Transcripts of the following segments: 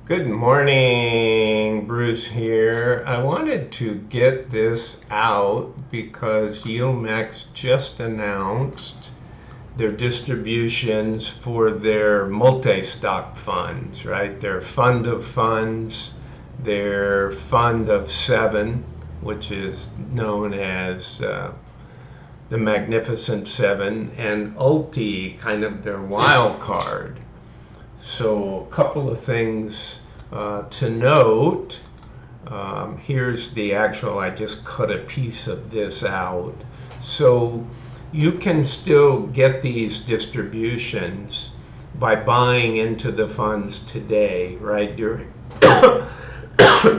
Good morning, Bruce here. I wanted to get this out because YIELDMAX just announced their distributions for their multi-stock funds, right? Their fund of funds, their fund of seven, which is known as the Magnificent Seven, and Ulti, kind of their wild card. So a couple of things to note. Here's the actual, I just cut a piece of this out. So you can still get these distributions by buying into the funds today, right? During,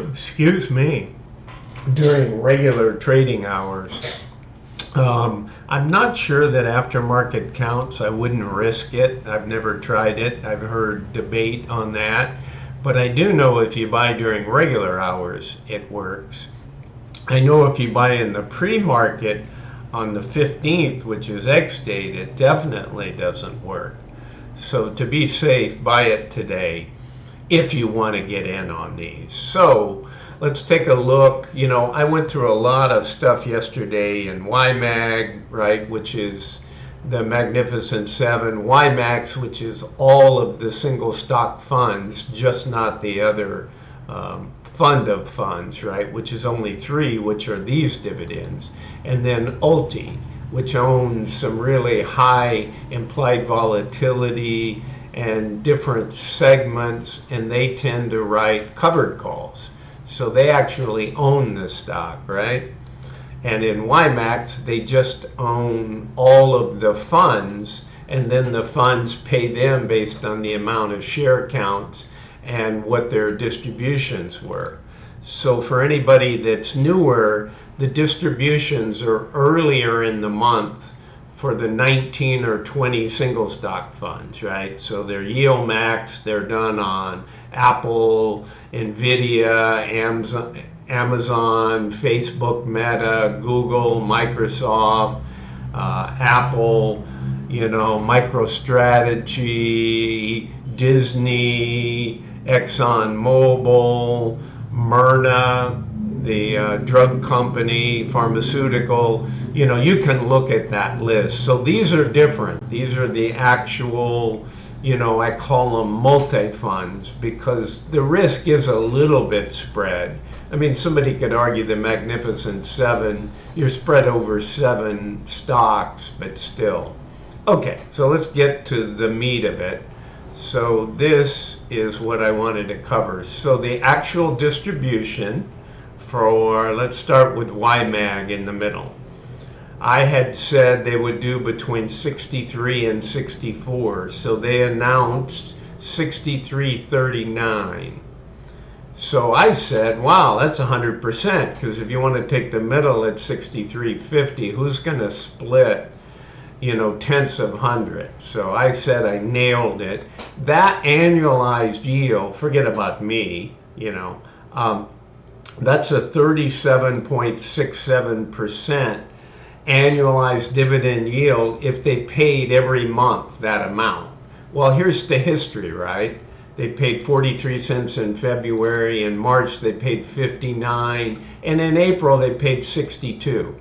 excuse me, during regular trading hours. I'm not sure that aftermarket counts. I wouldn't risk it. I've never tried it. I've heard debate on that. But I do know if you buy during regular hours, it works. I know if you buy in the pre-market on the 15th, which is X date, it definitely doesn't work. So to be safe, buy it today if you want to get in on these. So let's take a look. You know, I went through a lot of stuff yesterday in YMAG, right, which is the Magnificent Seven, YMAX, which is all of the single stock funds, just not the other fund of funds, right, which is only three, which are these dividends, and then Ulti, which owns some really high implied volatility and different segments, and they tend to write covered calls. So they actually own the stock, right? And in YMAX, they just own all of the funds, and then the funds pay them based on the amount of share counts and what their distributions were. So for anybody that's newer, the distributions are earlier in the month for the 19 or 20 single stock funds, right? So they're YIELDMAX, they're done on Apple, Nvidia, Amazon, Facebook, Meta, Google, Microsoft, Apple, you know, MicroStrategy, Disney, ExxonMobil, Myrna, the drug company, pharmaceutical. You know, you can look at that list. So these are different. These are the actual, you know, I call them multi-funds because the risk is a little bit spread. I mean, somebody could argue the Magnificent Seven, you're spread over 7 stocks, but still. Okay, so let's get to the meat of it. So this is what I wanted to cover. So the actual distribution for, let's start with YMAG in the middle. I had said they would do between 63 and 64, so they announced 63.39. So I said, wow, that's 100%, because if you want to take the middle at 63.50, who's going to split, you know, tenths of 100? So I said I nailed it. That annualized yield, forget about me, you know, that's a 37.67% annualized dividend yield if they paid every month that amount. Well, here's the history, right? They paid 43 cents in February. In March, they paid 59. And in April, they paid 62.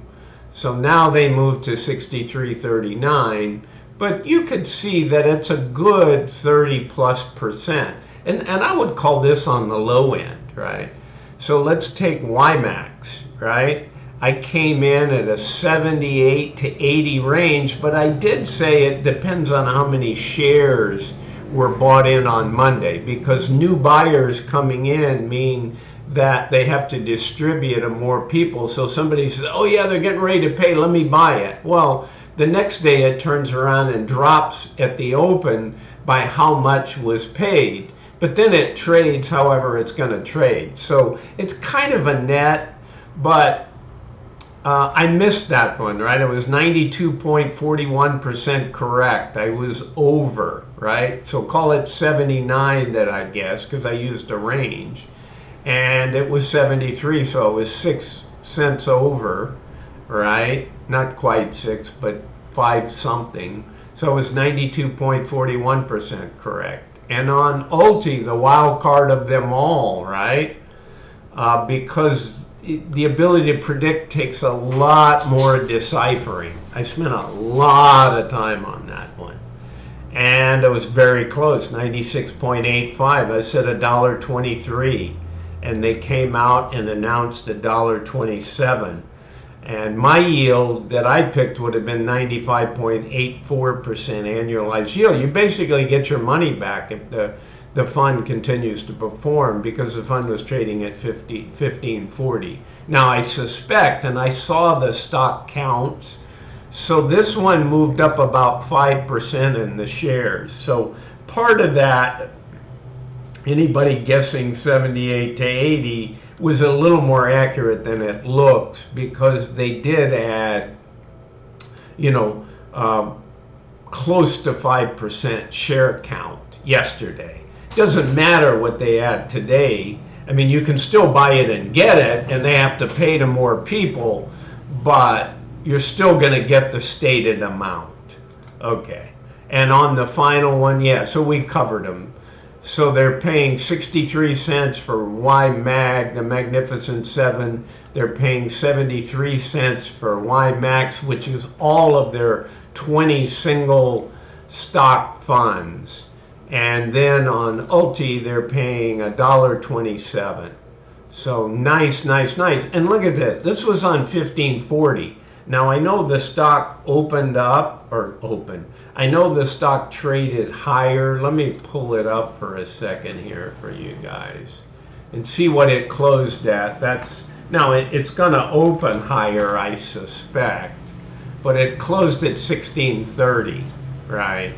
So now they moved to 63.39. But you could see that it's a good 30+%. And I would call this on the low end, right? So let's take YMAX, right? I came in at a 78 to 80 range, but I did say it depends on how many shares were bought in on Monday, because new buyers coming in mean that they have to distribute to more people. So somebody says, oh yeah, they're getting ready to pay, let me buy it. Well, the next day it turns around and drops at the open by how much was paid. But then it trades however it's going to trade. So it's kind of a net, but I missed that one, right? It was 92.41% correct. I was over, right? So call it 79 that I guessed, because I used a range. And it was 73, so it was 6 cents over, right? Not quite 6, but 5 something. So it was 92.41% correct. And on Ulti, the wild card of them all, right? Because the ability to predict takes a lot more deciphering. I spent a lot of time on that one. And it was very close, 96.85. I said $1.23. And they came out and announced $1.27. And my yield that I picked would have been 95.84% annualized yield. You basically get your money back if the fund continues to perform, because the fund was trading at 1540. Now I suspect, and I saw the stock counts, so this one moved up about 5% in the shares. So part of that, anybody guessing 78 to 80 was a little more accurate than it looked, because they did add, close to 5% share count yesterday. Doesn't matter what they add today. I mean, you can still buy it and get it, and they have to pay to more people, but you're still going to get the stated amount. Okay. And on the final one, yeah, so we covered them. So they're paying 63 cents for YMAG, the Magnificent 7. They're paying 73 cents for YMAX, which is all of their 20 single stock funds. And then on Ulti, they're paying $1.27. So nice, nice, nice. And look at this. This was on 1540. Now I know the stock I know the stock traded higher. Let me pull it up for a second here for you guys and see what it closed at. Now it's going to open higher, I suspect, but it closed at 1630, right?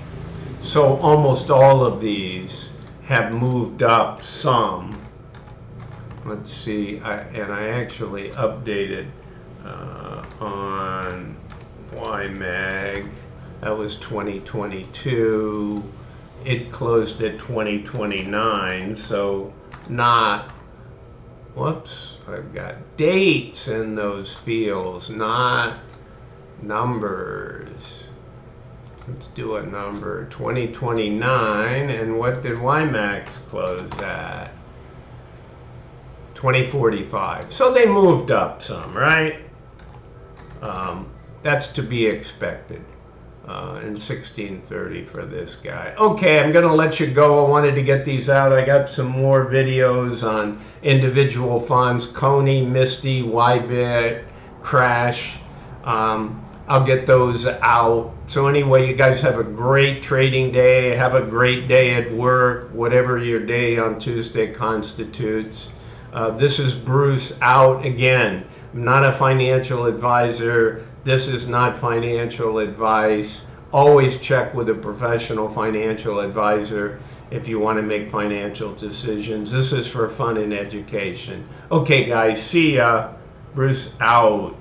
So almost all of these have moved up some. Let's see, and I actually updated on YMAG. That was 2022. It closed at 2029, so not, whoops, I've got dates in those fields, not numbers. Let's do a number, 2029, and what did YMAX close at? 2045. So they moved up some, right? That's to be expected. And 1630 for this guy. Okay, I'm going to let you go. I wanted to get these out. I got some more videos on individual funds, Coney, Misty, YBIT, Crash. I'll get those out. So anyway, you guys have a great trading day. Have a great day at work, whatever your day on Tuesday constitutes. This is Bruce out again. I'm not a financial advisor. This is not financial advice. Always check with a professional financial advisor if you want to make financial decisions. This is for fun and education. Okay, guys, see ya. Bruce out.